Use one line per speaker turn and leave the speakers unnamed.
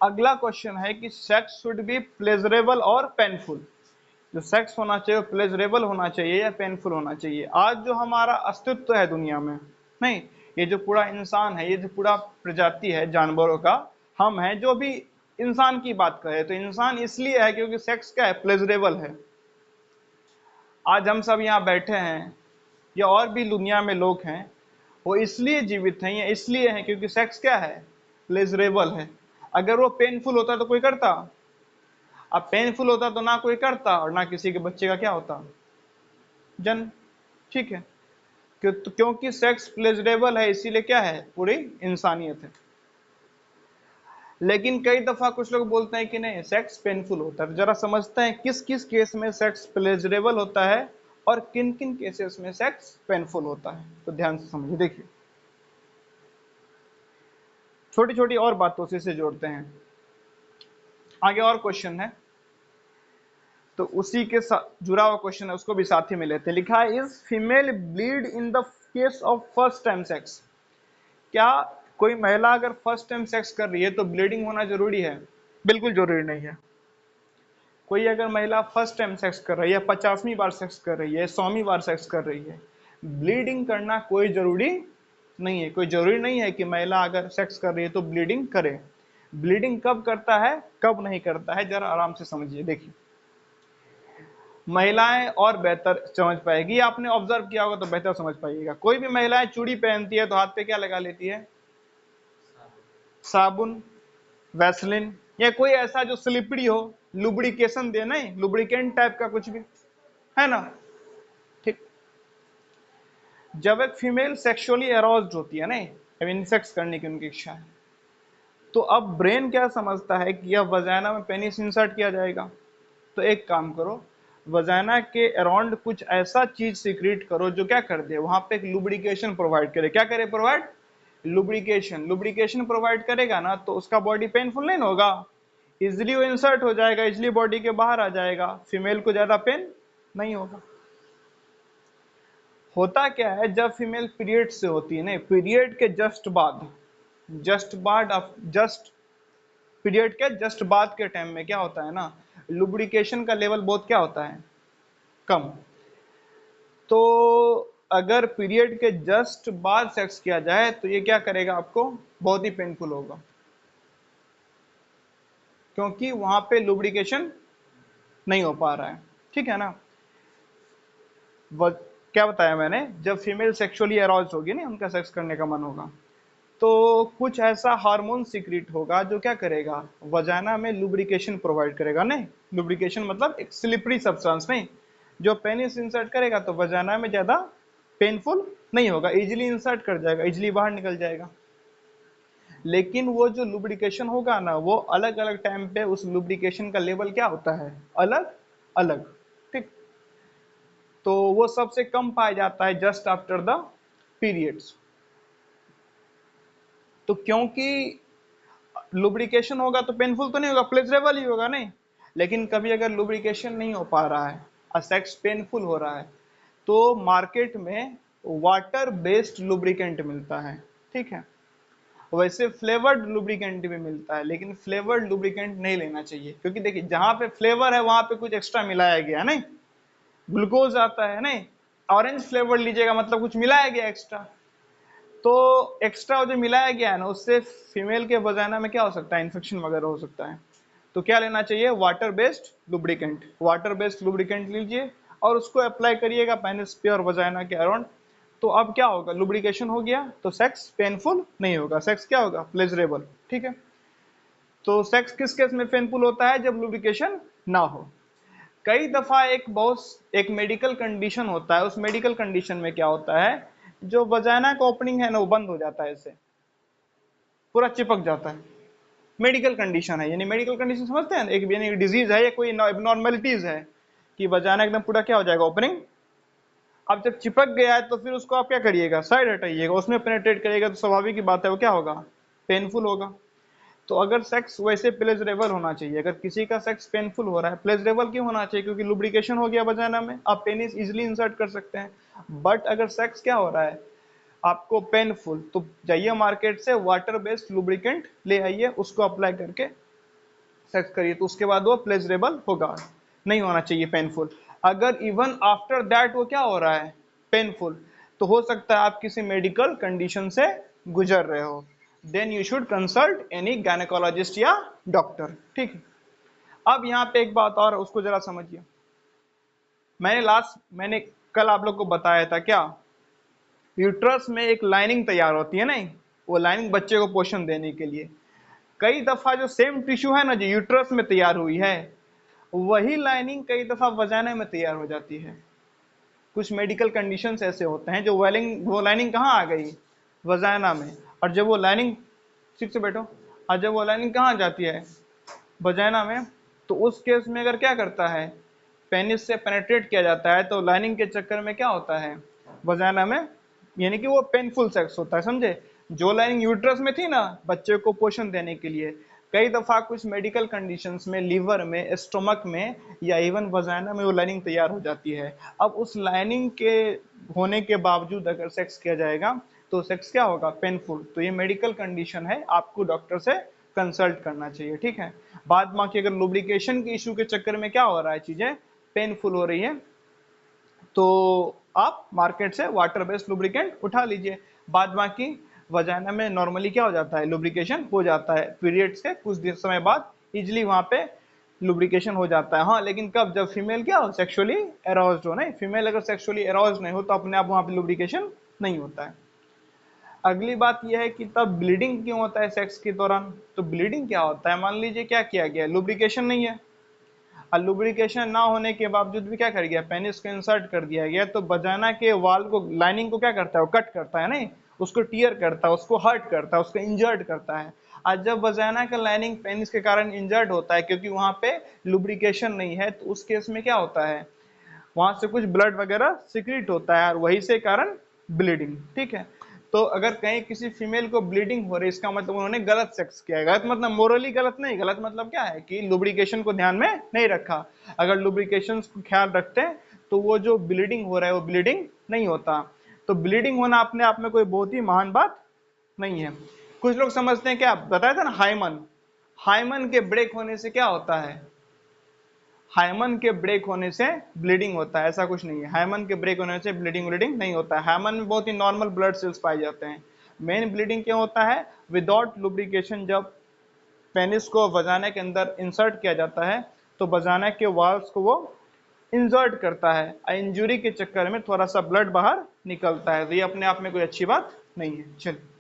अगला क्वेश्चन है कि सेक्स शुड बी प्लेजरेबल और पेनफुल। जो सेक्स होना चाहिए वो प्लेजरेबल होना चाहिए या पेनफुल होना चाहिए। आज जो हमारा अस्तित्व है दुनिया में, नहीं, ये जो पूरा इंसान है, ये जो पूरा प्रजाति है जानवरों का, हम हैं जो भी इंसान की बात करें तो इंसान इसलिए है क्योंकि सेक्स क्या है, प्लेजरेबल है। आज हम सब यहाँ बैठे हैं या और भी दुनिया में लोग हैं, वो इसलिए जीवित हैं या इसलिए हैं क्योंकि सेक्स क्या है, प्लेजरेबल है। अगर वो पेनफुल होता तो कोई करता, अब पेनफुल होता तो ना कोई करता और ना किसी के बच्चे का क्या होता, जन्म। ठीक है, क्योंकि सेक्स प्लेजरेबल है इसीलिए क्या है, पूरी इंसानियत है। लेकिन कई दफा कुछ लोग बोलते हैं कि नहीं सेक्स पेनफुल होता है। जरा समझते हैं किस किस केस में सेक्स प्लेजरेबल होता है और किन किन केसेस में सेक्स पेनफुल होता है। तो ध्यान से समझिए, देखिए छोटी छोटी और बातों से जोड़ते हैं। आगे और क्वेश्चन है तो उसी के साथ जुड़ा हुआ क्वेश्चन है, उसको भी साथ ही में लेते हैं। लिखा है is female bleed in the case of first time sex. क्या कोई महिला अगर फर्स्ट टाइम सेक्स कर रही है तो ब्लीडिंग होना जरूरी है? बिल्कुल जरूरी नहीं है। कोई अगर महिला फर्स्ट टाइम सेक्स कर रही है, 50वीं बार सेक्स कर रही है, 100वीं बार सेक्स कर रही है, ब्लीडिंग करना कोई जरूरी नहीं है। कोई जरूरी नहीं है कि महिला अगर सेक्स कर रही है तो ब्लीडिंग करे। ब्लीडिंग कब करता है कब नहीं करता है, जरा आराम से समझिए। देखिए महिलाएं और बेहतर समझ पाएगी, आपने ऑब्जर्व किया होगा तो बेहतर समझ पाइएगा। कोई भी महिलाएं चूड़ी पहनती है तो हाथ पे क्या लगा लेती है, साबुन, वैसलिन, या कोई ऐसा जो स्लिपरी हो, लुब्रिकेशन दे, नहीं लुब्रिकेंट टाइप का कुछ भी, है ना। ठीक, जब एक फीमेल सेक्सुअली अराउज्ड होती है, नहीं आई मीन सेक्स करने की उनकी इच्छा है, तो अब ब्रेन क्या समझता है कि अब वजाना में पेनिस इंसर्ट किया जाएगा। तो एक काम करो, वजाना के अराउंड कुछ ऐसा चीज सिक्रीट करो जो क्या कर दे, वहां पे एक लुब्रिकेशन प्रोवाइड करे। क्या करे प्रोवाइड, लुब्रिकेशन। लुब्रिकेशन प्रोवाइड करेगा ना तो उसका बॉडी पेनफुल नहीं होगा, इजिली वो इंसर्ट हो जाएगा, इजिली बॉडी के बाहर आ जाएगा, फीमेल को ज्यादा पेन नहीं होगा। होता क्या है जब फीमेल पीरियड से होती है, नहीं पीरियड के जस्ट पीरियड के जस्ट बाद के टाइम में क्या होता है ना, लुब्रिकेशन का लेवल बहुत क्या होता है, कम। तो अगर पीरियड के जस्ट बाद सेक्स किया जाए तो ये क्या करेगा, आपको बहुत ही पेनफुल होगा, क्योंकि वहां पे लुब्रिकेशन नहीं हो पा रहा है। ठीक है ना। क्या बताया मैंने, जब फीमेल सेक्सुअली अराउज होगी ना, उनका सेक्स करने का मन होगा, तो कुछ ऐसा हार्मोन सीक्रेट होगा जो क्या करेगा, वजाना में लुब्रिकेशन प्रोवाइड करेगा। नहीं लुब्रिकेशन मतलब एक स्लिपरी सब्सटेंस, नहीं जो पेनिस इंसर्ट करेगा तो वजाना में ज्यादा पेनफुल नहीं होगा, इजिली इंसर्ट कर जाएगा, इजिली बाहर निकल जाएगा। लेकिन वो जो लुब्रिकेशन होगा ना, वो अलग अलग टाइम पे उस लुब्रिकेशन का लेवल क्या होता है, अलग अलग। ठीक, तो वो सबसे कम पाया जाता है जस्ट आफ्टर द पीरियड्स। तो क्योंकि लुब्रिकेशन होगा तो पेनफुल तो नहीं होगा, प्लेजरेबल ही होगा, नहीं। लेकिन कभी अगर लुब्रिकेशन नहीं हो पा रहा है और सेक्स पेनफुल हो रहा है तो मार्केट में वाटर बेस्ड लुब्रिकेंट मिलता है। ठीक है, वैसे फ्लेवर्ड लुब्रिकेंट भी मिलता है, लेकिन फ्लेवर्ड लुब्रिकेंट नहीं लेना चाहिए, क्योंकि देखिए जहां पे फ्लेवर है वहां पे कुछ एक्स्ट्रा मिलाया गया है, नहीं ग्लूकोज आता है, नहीं ऑरेंज फ्लेवर लीजिएगा मतलब कुछ मिलाया गया एक्स्ट्रा। तो एक्स्ट्रा जो मिलाया गया है ना, उससे फीमेल के वजाना में क्या हो सकता है, इन्फेक्शन वगैरह हो सकता है। तो क्या लेना चाहिए, water based lubricant. Water based lubricant लीजिए और उसको अप्लाई करिएगा पेनिस पे और वजाना के अराउंड। तो अब क्या होगा, लुब्रिकेशन हो गया तो सेक्स पेनफुल नहीं होगा, सेक्स क्या होगा, प्लेजरेबल। ठीक है, तो सेक्स किस केस में पेनफुल होता है, जब लुब्रिकेशन ना हो। कई दफा एक मेडिकल कंडीशन होता है, उस मेडिकल कंडीशन में क्या होता है, जो वजाना का ओपनिंग है ना वो बंद हो जाता है, इससे पूरा चिपक जाता है। मेडिकल कंडीशन है, यानी मेडिकल कंडीशन समझते हैं, एक यानी डिजीज है या कोई नॉर्मेलिटीज है कि वजाना एकदम पूरा क्या हो जाएगा, ओपनिंग। अब जब चिपक गया है तो फिर उसको आप क्या करिएगा, साइड हटाइएगा, उसमें पेनिट्रेट करिएगा तो स्वाभाविक की बात है वो क्या होगा, पेनफुल होगा। तो अगर सेक्स वैसे प्लेजरेबल होना चाहिए, अगर किसी का सेक्स पेनफुल हो रहा है, प्लेजरेबल क्यों होना चाहिए, क्योंकि लुब्रिकेशन हो गया वजाना में, आप पेनिस इजिली इंसर्ट कर सकते हैं। बट अगर सेक्स क्या हो रहा है आपको पेनफुल, तो जाइए मार्केट से वाटर बेस्ड लुब्रिकेंट ले आइए, उसको अप्लाई करके सेक्स करिए तो उसके बाद वो प्लेजरेबल होगा, नहीं होना चाहिए पेनफुल। अगर इवन आफ्टर दैट वो क्या हो रहा है, पेनफुल, तो हो सकता है आप किसी मेडिकल कंडीशन से गुजर रहे हो, then you should consult any gynaecologist या डॉक्टर। ठीक है, अब यहाँ पे एक बात और, उसको जरा समझिए। मैंने कल आप लोग को बताया था क्या, यूट्रस में एक लाइनिंग तैयार होती है नहीं, वो लाइनिंग बच्चे को पोषण देने के लिए। कई दफा जो सेम टिश्यू है ना जो यूट्रस में तैयार हुई है, वही लाइनिंग कई दफा वजाना में तैयार हो जाती है। कुछ मेडिकल कंडीशंस ऐसे होते हैं जो वो लाइनिंग कहाँ आ गई, वजाना में, और जब वो लाइनिंग, ठीक से बैठो, और जब वो लाइनिंग कहाँ जाती है, वजाना में, तो उस केस में अगर क्या करता है, पेनिस से पेनेट्रेट किया जाता है, तो लाइनिंग के चक्कर में क्या होता है वजाना में, यानी कि वो पेनफुल सेक्स होता है, समझे। जो लाइनिंग यूट्रस में थी ना बच्चे को पोषण देने के लिए, कई दफा कुछ मेडिकल कंडीशंस में, लीवर में, स्टोमक में, या इवन वजाना में वो लाइनिंग तैयार हो जाती है। अब उस लाइनिंग के होने के बावजूद अगर सेक्स किया जाएगा तो सेक्स क्या होगा, पेनफुल। तो ये मेडिकल कंडीशन है, आपको डॉक्टर से कंसल्ट करना चाहिए। ठीक है, बाद बाकी अगर लुब्रिकेशन के इशू के चक्कर में क्या हो रहा है, चीजें पेनफुल हो रही है, तो आप मार्केट से वाटर बेस्ड लुब्रिकेंट उठा लीजिए। बाद बाकी वजाना में नॉर्मली क्या हो जाता है, लुब्रिकेशन हो जाता है, पीरियड्स के कुछ दिन समय बाद इजिली वहां पे लुब्रिकेशन हो जाता है। हाँ, लेकिन कब, जब फीमेल क्या हो, सेक्सुअली एरोज्ड हो। नहीं, फीमेल अगर सेक्सुअली एरोज्ड नहीं हो तो अपने आप वहां पे लुब्रिकेशन नहीं होता है। अगली बात यह है कि तब ब्लीडिंग क्यों होता है सेक्स के दौरान। तो ब्लीडिंग क्या होता है, मान लीजिए क्या किया गया, लुब्रिकेशन नहीं है, और लुब्रिकेशन ना होने के बावजूद भी क्या कर गया, पेनिस को इंसर्ट कर दिया गया, तो वजाना के वाल को, लाइनिंग को क्या करता है, वो कट करता है, नहीं, उसको टीयर करता है, उसको हर्ट करता है, उसको इंजर्ड करता है। आज जब वजाना का लाइनिंग पेनिस के कारण इंजर्ड होता है क्योंकि वहां पे लुब्रिकेशन नहीं है, तो उस केस में क्या होता है, वहां से कुछ ब्लड वगैरह सिक्रीट होता है और वही से कारण ब्लीडिंग। ठीक है, तो अगर कहीं किसी फीमेल को ब्लीडिंग हो रही है, इसका मतलब उन्होंने गलत सेक्स किया है। गलत मतलब मोरली गलत नहीं, गलत मतलब क्या है कि लुब्रिकेशन को ध्यान में नहीं रखा। अगर लुब्रिकेशन को ख्याल रखते हैं तो वो जो ब्लीडिंग हो रहा है वो ब्लीडिंग नहीं होता। तो ब्लीडिंग होना अपने आप में कोई बहुत ही महान बात नहीं है। कुछ लोग समझते हैं, क्या बताया था ना, हाइमन, हाइमन के ब्रेक होने से क्या होता है, हाइमन के ब्रेक होने से ब्लीडिंग होता है, ऐसा कुछ नहीं है। हाइमन के ब्रेक होने से ब्लीडिंग ब्लीडिंग नहीं होता है। हाइमन में बहुत ही नॉर्मल ब्लड सेल्स पाए जाते हैं। मेन ब्लीडिंग क्या होता है, विदाउट लुब्रिकेशन, जब पेनिस को वजाना के अंदर इंसर्ट किया जाता है तो वजाना के वाल्स को वो इंसर्ट करता है, इंजुरी के चक्कर में थोड़ा सा ब्लड बाहर निकलता है, तो ये अपने आप में कोई अच्छी बात नहीं है। चलिए।